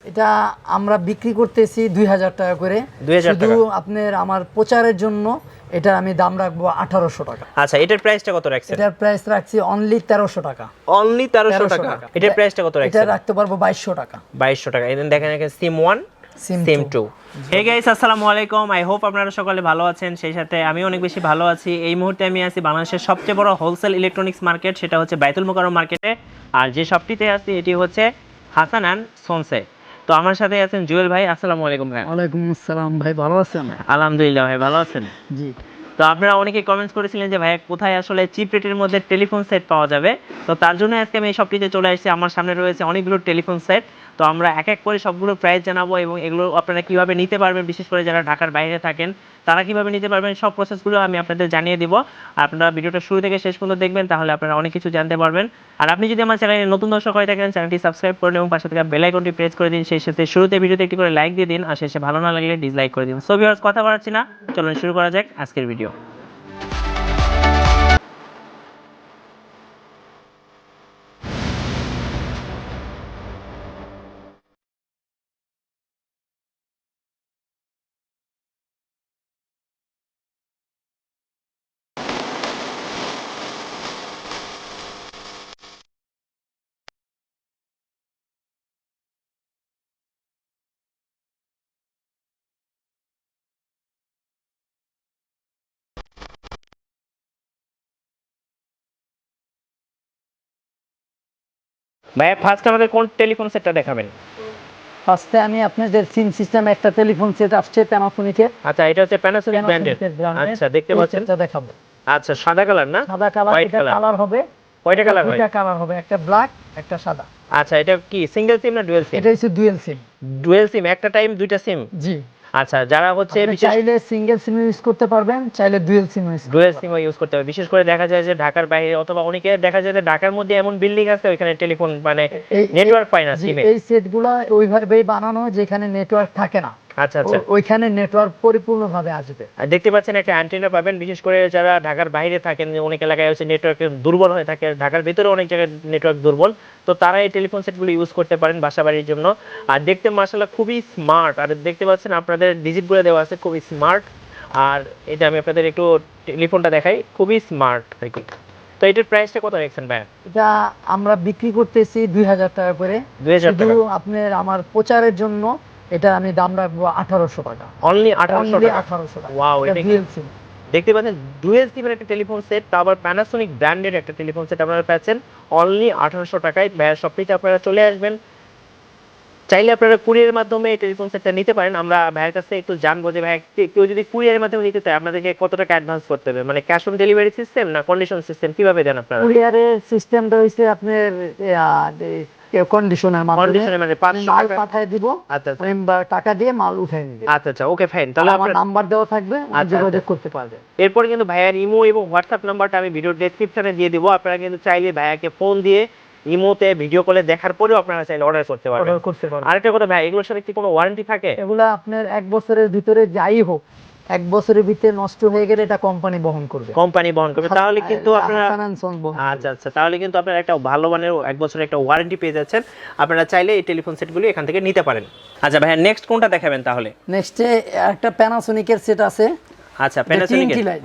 এটা আমরা বিক্রি করতেছি 2000 টাকা করে। 2000 শুধু টাকা। আপনার আমার প্রচারের জন্য এটা আমি দাম রাখবো 1800 টাকা। আচ্ছা, এটার প্রাইসটা কত রাখছেন? এটার প্রাইস রাখছি অনলি 1300 টাকা। অনলি 1300 টাকা। এটার প্রাইসটা কত এটা রাখছেন? রাখতে পারবো 2200 টাকা। 2200 টাকা। এখানে দেখেন এখানে সিম 1 সিম সিম 2। হে গাইস, আসসালামু আলাইকুম। আই হোপ আপনারা সকলে ভালো আছেন, সেই সাথে আমি অনেক বেশি ভালো আছি। এই মুহূর্তে আমি আছি বাংলাদেশের সবচেয়ে বড় হোলসেল ইলেকট্রনিক্স মার্কেট, সেটা হচ্ছে বাইতুল মোকাররম মার্কেটে। আর যে শপটিতে আছি এটি হচ্ছে হাসান অ্যান্ড সনসে। তো আমার সাথে আছেন জুয়েল ভাই। আসসালামু আলাইকুম ভাই। ওয়ালাইকুম আসসালাম ভাই, ভালো আছেন? আলহামদুলিল্লাহ ভাই, ভালো আছেন? জি। তো আপনারা অনেকেই কমেন্টস করেছিলেন যে ভাই কোথায় আসলে চিপ রেটের মধ্যে টেলিফোন সেট পাওয়া যাবে। তো তার জন্য আজকে আমি এই শপটিতে চলে আসছি। আমার সামনে রয়েছে অনেকগুলো টেলিফোন সেট। তো আমরা এক এক করে সবগুলো প্রাইস জানাবো এবং এগুলো আপনারা কিভাবে নিতে পারবেন, বিশেষ করে যারা ঢাকার বাইরে থাকেন তারা কিভাবে নিতে পারবেন, সব প্রসেসগুলো আমি আপনাদের জানিয়ে দিব। আপনারা ভিডিওটা শুরু থেকে শেষ পর্যন্ত দেখবেন, তাহলে আপনারা অনেক কিছু জানতে পারবেন। আর আপনি যদি আমার চ্যানেলে নতুন দর্শক হয়ে থাকেন, চ্যানেলটি সাবস্ক্রাইব করুন এবং পাশে থাকা বেল আইকনটি প্রেস করে দিন। সেই সাথে শুরুতে ভিডিওতে একটি করে লাইক দিয়ে দিন, আর শেষে ভালো না লাগলে ডিসলাইক করে দিন। সো ভিউয়ার্স, কথা বাড়াচ্ছি না, চলুন শুরু করা যাক আজকের ভিডিও। ভাইয়া, ফার্স্ট আমাদের কোন টেলিফোন সেটটা দেখাবেন? ফার্স্টে আমি আপনাদের সিম সিস্টেম একটা টেলিফোন সেট আসছে প্যানাসোনিকের। আচ্ছা, এটা হচ্ছে প্যানাসোনিক ব্র্যান্ডের। আচ্ছা, দেখতে পাচ্ছেন। এটা দেখাবো। আচ্ছা, সাদা কালার না? সাদা কালার। হোয়াইট এটা কালার। কালার হবে, কয়টা কালার হয়? দুইটা কালার হবে, একটা ব্ল্যাক একটা সাদা। আচ্ছা, এটা কি সিঙ্গেল সিম না ডুয়াল সিম? এটা হচ্ছে ডুয়াল সিম। ডুয়াল সিম, একটা টাইম দুইটা সিম। জি। আচ্ছা, যারা হচ্ছে আপনি বিশেষ চাইলে সিঙ্গেল সিম ইউজ করতে পারবেন, চাইলে dual SIM use dual SIM use করতে হবে। বিশেষ করে দেখা যায় যে ঢাকার বাইরে অথবা অনেকে দেখা যায় যে ঢাকার মধ্যে এমন বিল্ডিং আছে ওইখানে টেলিফোন মানে নেটওয়ার্ক পায় না সিমে। এই সেটগুলো ওইভাবেই বানানো যেখানে নেটওয়ার্ক থাকে না। আচ্ছা আচ্ছা। ওইখানে নেটওয়ার্ক পরিপূর্ণভাবে আসবে। আর দেখতে পাচ্ছেন একটা অ্যান্টেনা পাবেন, বিশেষ করে যারা ঢাকার বাইরে থাকেন, অনেক এলাকায় হচ্ছে নেটওয়ার্ক দুর্বল হয়ে থাকে, ঢাকার ভিতরে অনেক জায়গায় নেটওয়ার্ক দুর্বল, তো তারা এই টেলিফোন সেটগুলো ইউজ করতে পারেন বাসা বাড়ির জন্য। আর দেখতে মাশাআল্লাহ খুবই স্মার্ট, আর দেখতে পাচ্ছেন আপনাদের ডিজিটগুলো দেওয়া আছে খুবই স্মার্ট। আর এটা আমি আপনাদের একটু টেলিফোনটা দেখাই, খুবই স্মার্ট আর কি। তো এটার প্রাইসটা কত রাখছেন ভাইয়া? এটা আমরা বিক্রি করতেছি 2000 টাকা করে। 2000 টাকা। শুধু আপনার আমার প্রচারের জন্য এটা আমি দাম রাখবো 1800 টাকা। অনলি 1800 টাকা। 1800 টাকা। ওয়াও, এটা ডুয়াল সিম। দেখতে পাচ্ছেন ডুয়াল সিমের একটা টেলিফোন সেট, তা আবার প্যানাসোনিক ব্র্যান্ডের একটা টেলিফোন সেট আপনারা পাচ্ছেন অনলি 1800 টাকায়। ভাইয়ার শপটিতে আপনারা চলে আসবেন, চাইলে আপনারা কুরিয়ারের মাধ্যমে এই টেলিফোন সেটটা নিতে পারেন। আমরা ভাইয়ের কাছে একটু জানবো যে ভাই কেউ যদি কুরিয়ারের মাধ্যমে নিতে চায় আপনাদেরকে কত টাকা অ্যাডভান্স করতে হবে, মানে ক্যাশ অন ডেলিভারি সিস্টেম না কন্ডিশন সিস্টেম, কিভাবে দেন আপনারা? কুরিয়ারের সিস্টেমটা হইছে আপনার কন্ডিশনের মাধ্যমে। কন্ডিশনে মানে 500 মাল টাকা পাঠিয়ে দিব, আচ্ছা আচ্ছা। বা টাকা দিয়ে মাল উঠাই নিবে। আচ্ছা আচ্ছা, ওকে ফাইন। তাহলে তাহলে আমার আপনার নাম্বার দেওয়া থাকবে, আচ্ছা, যোগাযোগ আচ্ছা। করতে পারবে। এরপর কিন্তু ভাইয়ার ইমো এবং হোয়াটসঅ্যাপ নাম্বারটা আমি ভিডিও ডেসক্রিপশনে দিয়ে দিব। আপনারা কিন্তু চাইলে ভাইয়াকে ফোন দিয়ে ইমোতে ভিডিও কলে দেখার পরেও আপনারা চাইলে অর্ডার করতে পারবেন। অর্ডার করতে পারবে। আরেকটা কথা ভাই, এগুলোর সাথে কি কোনো ওয়ারেন্টি থাকে? এগুলা আপনার 1 বছরের ভিতরে যাই হোক, 1 বছরের ভিতরে নষ্ট হয়ে গেলে এটা কোম্পানি বহন করবে। কোম্পানি বহন করবে। তাহলে কিন্তু আপনারা হাসান অ্যান্ড সন্স বহন করবে। আচ্ছা আচ্ছা, তাহলে কিন্তু আপনারা একটা ভালো মানের 1 বছরের একটা ওয়ারেন্টি পেয়ে যাচ্ছেন। আপনারা চাইলে এই টেলিফোন সেটগুলো এখান থেকে নিতে পারেন। আচ্ছা ভাইয়া, নেক্সট কোনটা দেখাবেন তাহলে? নেক্সটে একটা প্যানাসোনিকের সেট আছে। আচ্ছা, প্যানাসোনিক TNT লাইন।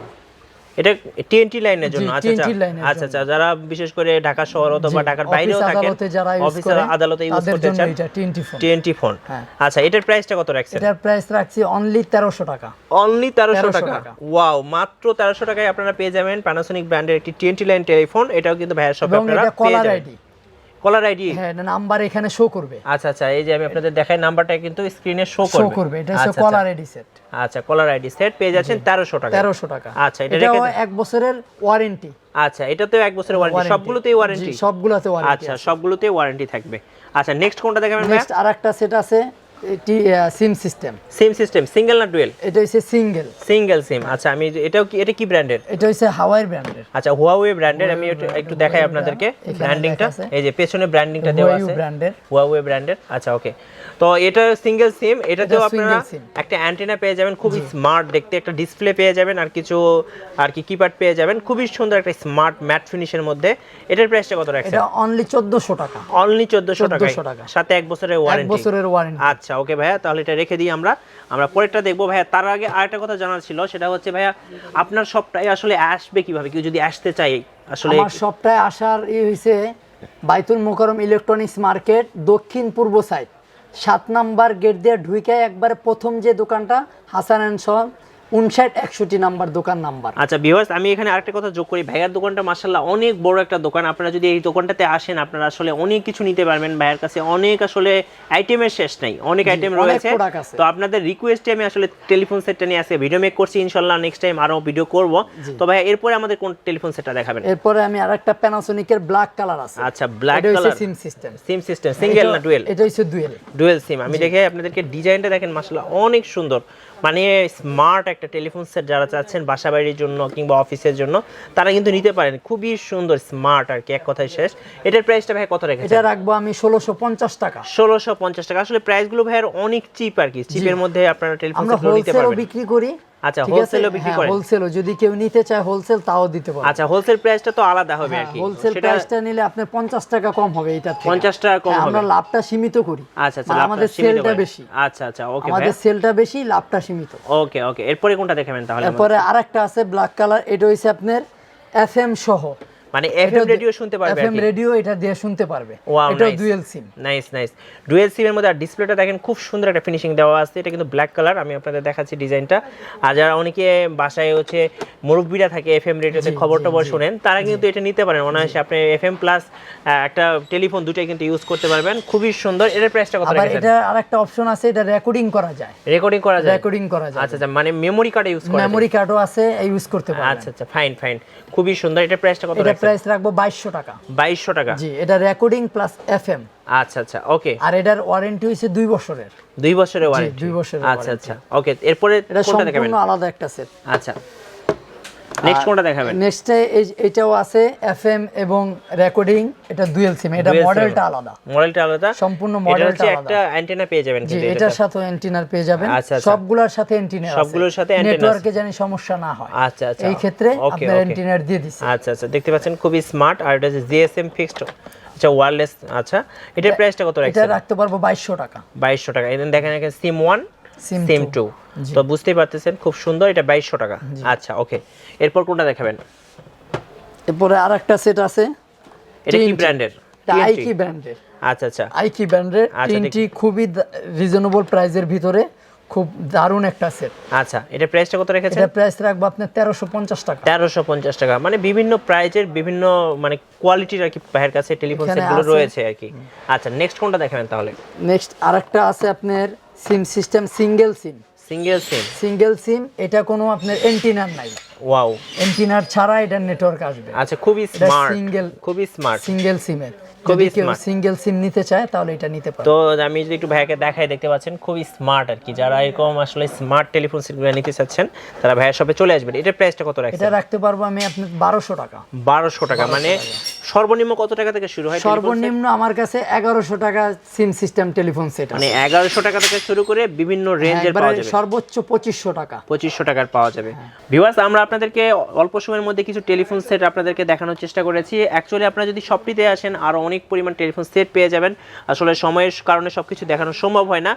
এটা টিএনটি লাইনের জন্য। জি, আচ্ছা আচ্ছা। TNT লাইনের আচ্ছা আচ্ছা, যারা বিশেষ করে ঢাকা শহর অথবা জি, ঢাকার বাইরেও অফিস থাকেন, আদালতে যারা ইউজ অফিস করে আদালতে ইউজ তাদের করতে জন্য চান, এটা TNT ফোন। TNT phone. হ্যাঁ। আচ্ছা, এটার প্রাইসটা কত রাখছেন? এটার প্রাইস রাখছি অনলি 1300 টাকা। অনলি 1300 1300 টাকা। টাকা। ওয়াও, মাত্র 1300 টাকায় আপনারা পেয়ে যাবেন প্যানাসোনিক ব্র্যান্ডের একটি টিএনটি লাইন টেলিফোন। এটাও কিন্তু ভাইয়ের শপে এবং আপনারা এটা পেয়ে কলার যাবেন। আইডি। Caller ID? হ্যাঁ, নাম্বার এখানে শো করবে। আচ্ছা আচ্ছা, এই যে আমি আপনাদের দেখাই, নাম্বারটা কিন্তু স্ক্রিনে শো শো করবে। করবে। এটা হচ্ছে আচ্ছা, কলার আচ্ছা। ID set. আচ্ছা, কলার আইডি সেট পেয়ে যাচ্ছেন 1300 টাকা। 1300 টাকা। আচ্ছা, এটা এটাও রেখে 1 বছরের ওয়ারেন্টি। আচ্ছা, এটাতেও 1 বছরের ওয়ারেন্টি, সবগুলোতেই ওয়ারেন্টি? জি, সবগুলোতে ওয়ারেন্টি। আচ্ছা, সবগুলোতেই ওয়ারেন্টি থাকবে। আচ্ছা, নেক্সট কোনটা দেখাবেন ভাই? নেক্সট আরেকটা সেট আছে এটি সিম সিস্টেম। সিম সিস্টেম সিঙ্গেল না ডুয়েল? এটা হচ্ছে সিঙ্গেল। সিঙ্গেল সিম। আচ্ছা আমি এটা কি ব্র্যান্ডের? এটা হচ্ছে হাওয়াই ব্র্যান্ডের। আচ্ছা হুয়াওয়ে ব্র্যান্ডের। আমি একটু দেখাই আপনাদেরকে ব্র্যান্ডিংটা। এই যে পেছনে ব্র্যান্ডিংটা দেওয়া আছে হুয়াওয়ে ব্র্যান্ডের। আচ্ছা ওকে, তো এটা সিঙ্গেল সিম। এটাতেও আপনারা একটা অ্যান্টেনা পেয়ে যাবেন, খুবই স্মার্ট দেখতে, একটা ডিসপ্লে পেয়ে যাবেন, আর কিছু আর কি কিপ্যাড পেয়ে যাবেন, খুবই সুন্দর একটা স্মার্ট ম্যাট ফিনিশের মধ্যে। এটার প্রাইসটা কত রাখছেন? এটা অনলি 1400 টাকা। অনলি 1400 টাকা, সাথে 1 বছরের ওয়ারেন্টি। 1 বছরের ওয়ারেন্টি। আচ্ছা ওকে ভাইয়া, তাহলে এটা রেখে দিই আমরা পরেরটা দেখবো ভাইয়া। তার আগে আরেকটা কথা জানার ছিল, সেটা হচ্ছে ভাইয়া আপনার শপটায় আসলে আসবে কিভাবে, কেউ যদি আসতে চায় আসলে? আমার শপটায় আসার হইছে বাইতুল মোকাররম ইলেকট্রনিক্স মার্কেট দক্ষিণ পূর্ব সাইড 7 নাম্বার গেট দিয়ে ঢুকে একবারে প্রথম যে দোকানটা হাসান এন্ড সন 5961 নাম্বার দোকান নাম্বার। আচ্ছা ভিউয়ার্স, আমি এখানে আরেকটা কথা যোগ করি, ভাইয়ার দোকানটা মাশাআল্লাহ অনেক বড় একটা দোকান। আপনারা যদি এই দোকানটাতে আসেন আপনারা আসলে অনেক কিছু নিতে পারবেন। ভাইয়ার কাছে অনেক আসলে আইটেমের শেষ নাই, অনেক আইটেম রয়েছে। তো আপনাদের রিকোয়েস্টে আমি আসলে টেলিফোন সেটটা নিয়ে আজকে ভিডিও মেক করছি, ইনশাআল্লাহ নেক্সট টাইম আরো ভিডিও করব। তো ভাইয়া এরপরে আমাদের কোন টেলিফোন সেটটা দেখাবেন? এরপরে আমি আরেকটা প্যানাসোনিকের ব্ল্যাক কালার আছে। আচ্ছা ব্ল্যাক কালার, সিম সিস্টেম। সিম সিস্টেম সিঙ্গেল না ডুয়েল? এটা হচ্ছে ডুয়েল। ডুয়েল সিম। আমি দেখে আপনাদেরকে ডিজাইনটা দেখেন, মাশাআল্লাহ অনেক সুন্দর, মানে স্মার্ট একটা টেলিফোন সেট যারা চাচ্ছেন বাসা বাড়ির জন্য কিংবা অফিসের জন্য তারা কিন্তু নিতে পারেন। খুবই সুন্দর স্মার্ট আর কি, এক কথায় শেষ। এটার প্রাইসটা ভাই কত রেখেছেন? এটা রাখবো আমি 1650 টাকা। 1650 টাকা। আসলে প্রাইসগুলো ভাইয়ের অনেক চিপ আর কি, চিপের মধ্যে আপনারা টেলিফোন সেট নিতে পারবেন। আমরা বিক্রি করি। আচ্ছা হোলসেলও বিক্রি করেন? হোলসেলও যদি কেউ নিতে চায় হোলসেল তাও দিতে পারবো। আচ্ছা হোলসেল প্রাইসটা তো আলাদা হবে আর কি, হোলসেল প্রাইসটা নিলে আপনার 50 টাকা কম হবে এটা থেকে। 50 টাকা কম হবে। আমরা লাভটা সীমিত করি। আচ্ছা আচ্ছা, আমাদের সেলটা বেশি। আচ্ছা আচ্ছা ওকে, আমাদের সেলটা বেশি, লাভটা সীমিত। ওকে ওকে, এরপরে কোনটা দেখাবেন তাহলে? এরপরে আরেকটা আছে ব্ল্যাক কালার, এটা হইছে আপনার এফএম সহ, মানে এফএম রেডিও শুনতে পারবে, এফএম রেডিও এটা দিয়ে শুনতে পারবে। এটা dual SIM. Nice nice, dual SIM এর মধ্যে। আর ডিসপ্লেটা দেখেন খুব সুন্দর একটা ফিনিশিং দেওয়া আছে। এটা কিন্তু ব্ল্যাক কালার, আমি আপনাদের দেখাচ্ছি ডিজাইনটা। আর যারা অনেকে বাসায় হচ্ছে মুরব্বিরা থাকে এফএম রেডিওতে খবর টবর শুনেন, তারা কিন্তু এটা নিতে পারেন অনায়াসে। আপনি এফএম প্লাস একটা টেলিফোন দুটাই কিন্তু ইউজ করতে পারবেন, খুবই সুন্দর। এটার প্রাইসটা কত রাখছেন? এটা আরেকটা অপশন আছে, এটা রেকর্ডিং করা যায়। রেকর্ডিং করা যায়? রেকর্ডিং করা যায়। আচ্ছা আচ্ছা, মানে মেমরি কার্ড ইউজ করা যায়? মেমরি কার্ডও আছে, ইউজ করতে পারবেন। আচ্ছা আচ্ছা ফাইন ফাইন, খুবই সুন্দর। এটার প্রাইসটা কত রাখছেন? এটা প্রাইস রাখবো 2200 টাকা। 2200 টাকা? জি, এটা রেকর্ডিং প্লাস এফএম। আচ্ছা আচ্ছা ওকে। আর এটার ওয়ারেন্টি হইছে 2 বছরের। 2 বছরের ওয়ারেন্টি? 2 বছরের। আচ্ছা আচ্ছা ওকে, এরপরে কোনটা দেখাবেন? সম্পূর্ণ আলাদা একটা সেট। আচ্ছা নেক্সট কোনটা দেখাবেন? নেক্সট এটাও আছে এফএম এবং রেকর্ডিং, এটা ডুয়াল সিম। এটা মডেলটা আলাদা। মডেলটা আলাদা, সম্পূর্ণ মডেলটা আলাদা। একটা অ্যান্টেনা পেয়ে যাবেন কিন্তু এটার সাথে অ্যান্টেনার পেয়ে যাবেন। সবগুলোর সাথে অ্যান্টেনা আছে, সবগুলোর সাথে অ্যান্টেনা আছে, নেটওয়ার্কে জানি সমস্যা না হয়। আচ্ছা আচ্ছা, এই ক্ষেত্রে আপনার অ্যান্টেনার দিয়ে দিছি। আচ্ছা আচ্ছা, দেখতে পাচ্ছেন খুবই স্মার্ট। আর এটা জিএসএম ফিক্সড, আচ্ছা ওয়্যারলেস। আচ্ছা এটার প্রাইসটা কত রাখছেন? এটা রাখতে পারবো 2200 টাকা। 2200 টাকা। এখানে দেখেন এখানে সিম 1 সিম 2, তো বুঝতেই পারতেছেন খুব সুন্দর। এটা 2200 টাকা। আচ্ছা ওকে, এরপর কোনটা দেখাবেন? এরপরে আরেকটা সেট আছে। এটা কি ব্র্যান্ডের? আইকি ব্র্যান্ডের। আচ্ছা আচ্ছা, আইকি ব্র্যান্ডের তিনটি খুবই রিজনেবল প্রাইসের ভিতরে, খুব দারুণ একটা সেট। আচ্ছা এটা প্রাইসটা কত রেখেছেন? এটা প্রাইস রাখবো আপনি 1350 টাকা। 1350 টাকা, মানে বিভিন্ন প্রাইজের বিভিন্ন মানে কোয়ালিটির আর কি ভাইয়ের কাছে টেলিফোন সেটগুলো রয়েছে আর কি। আচ্ছা নেক্সট কোনটা দেখাবেন তাহলে? নেক্সট আরেকটা আছে আপনার সিম সিস্টেম সিঙ্গেল সিম। সিঙ্গেল সিম? সিঙ্গেল সিম, এটা কোনো আপনার এন্টিনার নাই। ওয়াও, এন্টিনার ছাড়া এটা নেটওয়ার্ক আসবে। আচ্ছা খুবই স্মার্ট, সিঙ্গেল, খুবই স্মার্ট সিঙ্গেল সিমের। খুবই কেউ সিঙ্গেল সিম নিতে চায় তাহলে এটা নিতে পারে। তো আমি যদি একটু ভাইয়াকে দেখাই, দেখতে পাচ্ছেন খুবই স্মার্ট আর কি। যারা এরকম আসলে স্মার্ট টেলিফোন সেটগুলো নিতে চাচ্ছেন তারা ভাইয়ার শপে চলে আসবেন। এটার প্রাইসটা কত রাখছেন? এটা রাখতে পারবো আমি আপনার 1200 টাকা। 1200 টাকা, মানে সর্বনিম্ন কত টাকা থেকে শুরু হয়? সর্বনিম্ন আমার কাছে 1100 টাকা সিম সিস্টেম টেলিফোন সেট আছে। মানে 1100 টাকা থেকে শুরু করে বিভিন্ন রেঞ্জের পাওয়া যাবে। সর্বোচ্চ 2500 টাকা। 2500 টাকার পাওয়া যাবে। ভিউয়ার্স, আমরা আপনাদেরকে অল্প সময়ের মধ্যে কিছু টেলিফোন সেট আপনাদেরকে দেখানোর চেষ্টা করেছি। অ্যাকচুয়ালি আপনারা যদি শপটিতে আসেন আরো অনেক পরিমাণ টেলিফোন সেট পেয়ে যাবেন। আসলে সময়ের কারণে সবকিছু দেখানো সম্ভব হয় না।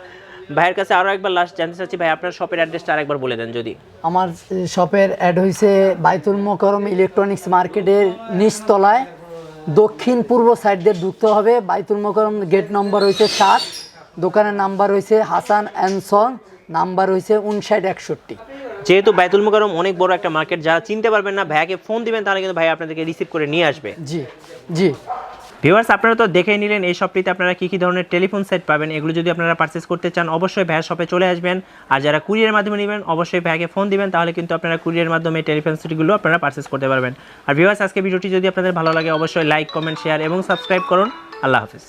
ভাইয়ের কাছে আরো একবার লাস্ট জানতে চাচ্ছি, ভাই আপনার শপের অ্যাড্রেসটা আরেকবার বলে দেন যদি। আমার শপের অ্যাড হইছে বাইতুল মোকাররম ইলেকট্রনিক্স মার্কেটের নিচতলায় দক্ষিণ পূর্ব সাইড দিয়ে ঢুকতে হবে। বাইতুল মোকাররম গেট নম্বর হইছে 7, দোকানের নাম্বার হইছে হাসান এন্ড সন, নাম্বার হইছে 5961। যেহেতু বাইতুল মোকাররম অনেক বড় একটা মার্কেট, যারা চিনতে পারবেন না ভাইয়াকে ফোন দিবেন, তাহলে কিন্তু ভাই আপনাদেরকে রিসিভ করে নিয়ে আসবে। জি জি। ভিউয়ার্স, আপনারা তো দেখেই নিলেন এই শপটিতে আপনারা কি কি ধরনের টেলিফোন সেট পাবেন। এগুলো যদি আপনারা পারচেজ করতে চান অবশ্যই ভাইয়ের শপে চলে আসবেন। আর যারা কুরিয়ারের মাধ্যমে নেবেন অবশ্যই ভাইকে ফোন দিবেন, তাহলে কিন্তু আপনারা কুরিয়ারের মাধ্যমে টেলিফোন সেটগুলো আপনারা পারচেজ করতে পারবেন। আর ভিউয়ার্স, আজকে ভিডিওটি যদি আপনাদের ভালো লাগে অবশ্যই লাইক, কমেন্ট, শেয়ার এবং সাবস্ক্রাইব করুন। আল্লাহ হাফেজ।